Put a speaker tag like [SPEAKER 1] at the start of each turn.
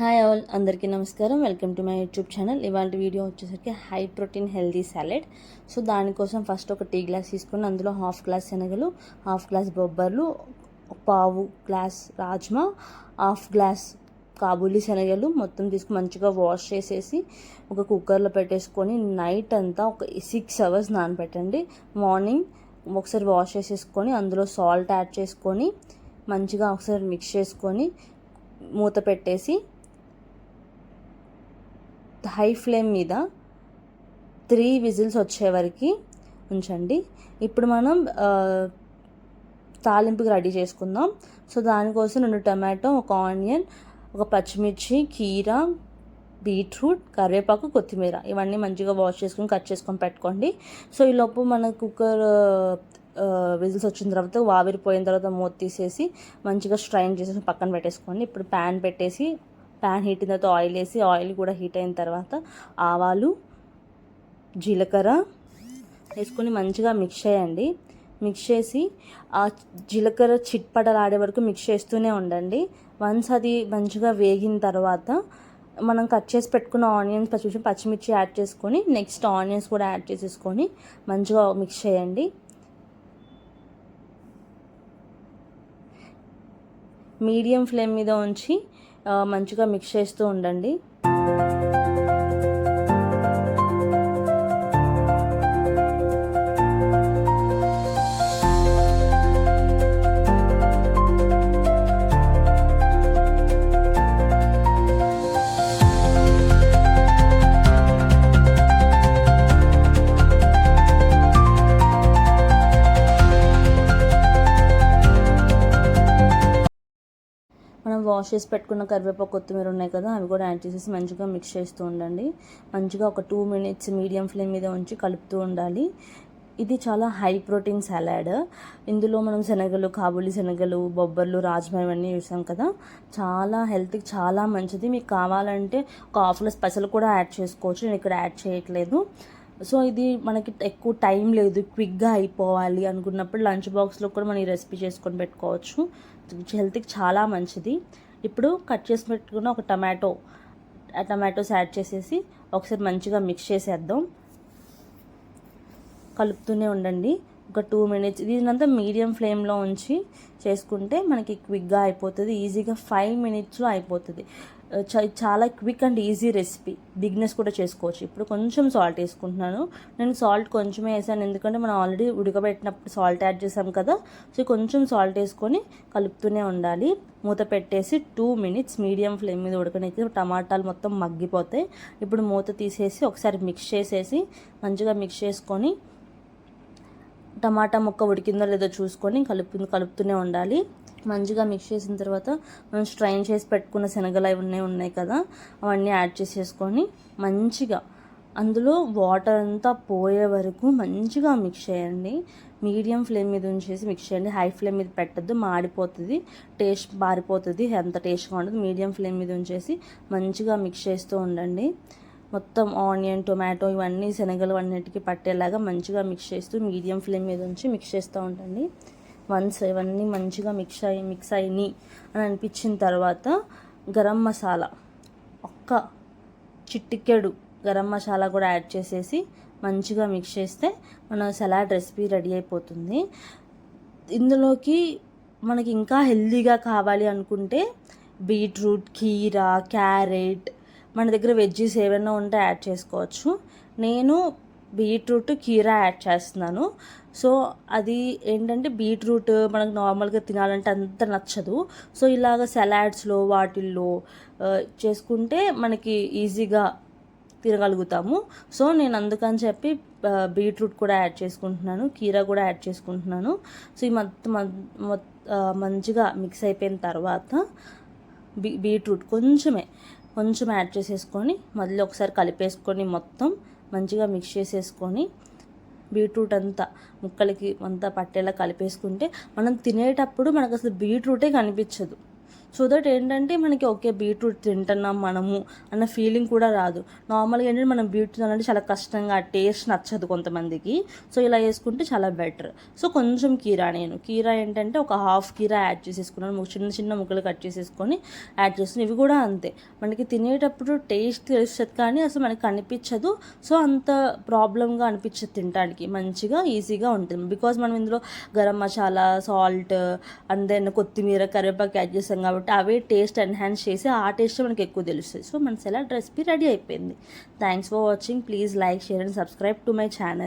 [SPEAKER 1] Hi all, అందరికీ నమస్కారం. Welcome to my YouTube channel. ఇవాళ వీడియో వచ్చేసరికి high protein healthy salad. So దానికోసం ఫస్ట్ ఒక టీ గ్లాస్ తీసుకొని అందులో హాఫ్ గ్లాస్ శనగలు, హాఫ్ గ్లాస్ బొబ్బర్లు, పావు glass rajma, half glass Kabuli శనగలు మొత్తం తీసుకుని మంచిగా వాష్ చేసేసి ఒక కుక్కర్లో పెట్టేసుకొని నైట్ అంతా ఒక 6 అవర్స్ నానబెట్టండి. మార్నింగ్ ఒకసారి వాష్ చేసేసుకొని అందులో సాల్ట్ యాడ్ చేసుకొని మంచిగా ఒకసారి మిక్స్ చేసుకొని మూత పెట్టేసి హై ఫ్లేమ్ మీద 3 విజిల్స్ వచ్చే వరకు ఉంచండి. ఇప్పుడు మనం తాలింపుకి రెడీ చేసుకుందాం. సో దానికోసం 2 టమాటో, ఒక ఆనియన్, ఒక పచ్చిమిర్చి, కీరా, బీట్రూట్, కరివేపాకు, కొత్తిమీర ఇవన్నీ మంచిగా వాష్ చేసుకొని కట్ చేసుకొని పెట్టుకోండి. సో ఈలోపు మన కుక్కర్ విజిల్స్ వచ్చిన తర్వాత ఆవిరిపోయిన తర్వాత మూత తీసేసి మంచిగా స్ట్రైన్ చేసేసి పక్కన పెట్టేసుకోండి. ఇప్పుడు ప్యాన్ పెట్టేసి ప్యాన్ హీట్ అయిన తర్వాత ఆయిల్ వేసి ఆయిల్ కూడా హీట్ అయిన తర్వాత ఆవాలు, జీలకర్ర వేసుకొని మంచిగా మిక్స్ చేయండి. మిక్స్ చేసి ఆ జీలకర్ర చిట్పటలాడే వరకు మిక్స్ చేస్తూనే ఉండండి. వన్స్ అది మంచిగా వేగిన తర్వాత మనం కట్ చేసి పెట్టుకున్న ఆనియన్స్, పచ్చిమిర్చి యాడ్ చేసుకొని నెక్స్ట్ ఆనియన్స్ కూడా యాడ్ చేసేసుకొని మంచిగా మిక్స్ చేయండి. మీడియం ఫ్లేమ్ మీద ఉంచి మంచిగా మిక్స్ చేస్తూ ఉండండి. మనం వాష్ చేసి పెట్టుకున్న కరివేపాకు, కొత్తిమీర ఉన్నాయి కదా, అవి కూడా యాడ్ చేసేసి మంచిగా మిక్స్ చేస్తూ ఉండండి. మంచిగా ఒక 2 మినిట్స్ మీడియం ఫ్లేమ్ మీద ఉంచి కలుపుతూ ఉండాలి. ఇది చాలా హై ప్రోటీన్ సలాడ్. ఇందులో మనం శనగలు, కాబూలీ శనగలు, బొబ్బర్లు, రాజ్మా ఇవన్నీ చూసాం కదా, చాలా హెల్త్కి చాలా మంచిది. మీకు కావాలంటే ఒక హాఫ్ గ్లాస్ పెసలు కూడా యాడ్ చేసుకోవచ్చు, నేను ఇక్కడ యాడ్ చేయట్లేదు. సో ఇది మనకి ఎక్కువ టైం లేదు, క్విక్గా అయిపోవాలి అనుకున్నప్పుడు లంచ్ బాక్స్లో కూడా మనం ఈ రెసిపీ చేసుకొని పెట్టుకోవచ్చు. హెల్త్కి చాలా మంచిది. ఇప్పుడు కట్ చేసి పెట్టుకున్న ఒక టమాటోస్ యాడ్ చేసేసి ఒకసారి మంచిగా మిక్స్ చేసేద్దాం. కలుపుతూనే ఉండండి ఒక 2 మినిట్స్. దీనంతా మీడియం ఫ్లేమ్లో ఉంచి చేసుకుంటే మనకి క్విక్గా అయిపోతుంది. ఈజీగా 5 మినిట్స్లో అయిపోతుంది. చాలా quick and easy recipe, beginners కూడా చేసుకోవచ్చు. ఇప్పుడు కొంచెం సాల్ట్ వేసుకుంటున్నాను. నేను సాల్ట్ కొంచెమే వేసాను, ఎందుకంటే మనం ఆల్రెడీ ఉడకబెట్టినప్పుడు సాల్ట్ యాడ్ చేసాం కదా. సో కొంచెం సాల్ట్ వేసుకొని కలుపుతూనే ఉండాలి. మూత పెట్టేసి 2 మినిట్స్ మీడియం ఫ్లేమ్ మీద ఉడకనిచ్చి టమాటాలు మొత్తం మగ్గిపోతాయి. ఇప్పుడు మూత తీసేసి ఒకసారి మిక్స్ చేసేసి మంచిగా మిక్స్ చేసుకొని టమాటా ముక్క ఉడికిందో లేదో చూసుకొని కలుపుతూనే ఉండాలి. మంచిగా మిక్స్ చేసిన తర్వాత మనం స్ట్రైన్ చేసి పెట్టుకున్న శనగలు అవన్నీ ఉన్నాయి కదా, అవన్నీ యాడ్ చేసేసుకొని మంచిగా అందులో వాటర్ అంతా పోయే వరకు మంచిగా మిక్స్ చేయండి. మీడియం ఫ్లేమ్ మీద ఉంచేసి మిక్స్ చేయండి. హై ఫ్లేమ్ మీద పెట్టద్దు, మాడిపోతుంది, టేస్ట్ మారిపోతుంది, అంత టేస్ట్గా ఉండదు. మీడియం ఫ్లేమ్ మీద ఉంచేసి మంచిగా మిక్స్ చేస్తూ ఉండండి. మొత్తం ఆనియన్, టొమాటో ఇవన్నీ శనగలు అన్నిటికీ పట్టేలాగా మంచిగా మిక్స్ చేస్తూ మీడియం ఫ్లేమ్ మీద ఉంచి మిక్స్ చేస్తూ ఉండండి. వన్స్ ఇవన్నీ మంచిగా మిక్స్ అయినాయి అని అనిపించిన తర్వాత గరం మసాలా, ఒక్క చిటికెడు గరం మసాలా కూడా యాడ్ చేసేసి మంచిగా మిక్స్ చేస్తే మన సలాడ్ రెసిపీ రెడీ అయిపోతుంది. ఇందులోకి మనకి ఇంకా హెల్తీగా కావాలి అనుకుంటే బీట్రూట్, కీరా, క్యారెట్, మన దగ్గర వెజ్జీస్ ఏమైనా ఉంటే యాడ్ చేసుకోవచ్చు. నేను బీట్రూట్, కీరా యాడ్ చేస్తున్నాను. సో అది ఏంటంటే బీట్రూట్ మనకు నార్మల్గా తినాలంటే అంత నచ్చదు. సో ఇలాగ సలాడ్స్లో వాటిల్లో చేసుకుంటే మనకి ఈజీగా తినగలుగుతాము. సో నేను అందుకని చెప్పి బీట్రూట్ కూడా యాడ్ చేసుకుంటున్నాను, కీరా కూడా యాడ్ చేసుకుంటున్నాను. సో ఈ మంచిగా మిక్స్ అయిపోయిన తర్వాత బీట్రూట్ కొంచెం యాడ్ చేసేసుకొని మళ్ళీ ఒకసారి కలిపేసుకొని మొత్తం మంచిగా మిక్స్ చేసేసుకొని బీట్రూట్ అంతా ముక్కలకి అంతా పట్టేలా కలిపేసుకుంటే మనం తినేటప్పుడు మనకు అసలు బీట్రూటే కనిపించదు. సో దట్ ఏంటంటే మనకి ఓకే బీట్రూట్ తింటున్నాం మనము అన్న ఫీలింగ్ కూడా రాదు. నార్మల్గా ఏంటంటే మనం బీట్రూట్ తినాలంటే చాలా కష్టంగా టేస్ట్ నచ్చదు కొంతమందికి. సో ఇలా వేసుకుంటే చాలా బెటర్. సో కొంచెం కీరా ఏంటంటే ఒక హాఫ్ కీరా యాడ్ చేసేసుకున్నాను, చిన్న చిన్న ముక్కలు కట్ చేసేసుకొని యాడ్ చేస్తున్నాను. ఇవి కూడా అంతే, మనకి తినేటప్పుడు టేస్ట్ తెలుస్తుంది కానీ అసలు మనకి అనిపించదు. సో అంత ప్రాబ్లంగా అనిపించదు, తినడానికి మంచిగా ఈజీగా ఉంటుంది. బికాజ్ మనం ఇందులో garam masala, salt and then కొత్తిమీర, కరివేపాకు యాడ్ చేస్తాం కాబట్టి అవే టేస్ట్ ఎన్హాన్స్ చేసి ఆ టేస్ట్ మనకి ఎక్కువ తెలుస్తుంది. సో మన సలాడ్ రెసిపీ రెడీ అయిపోయింది. Thanks for watching. Please like, share and subscribe to my channel.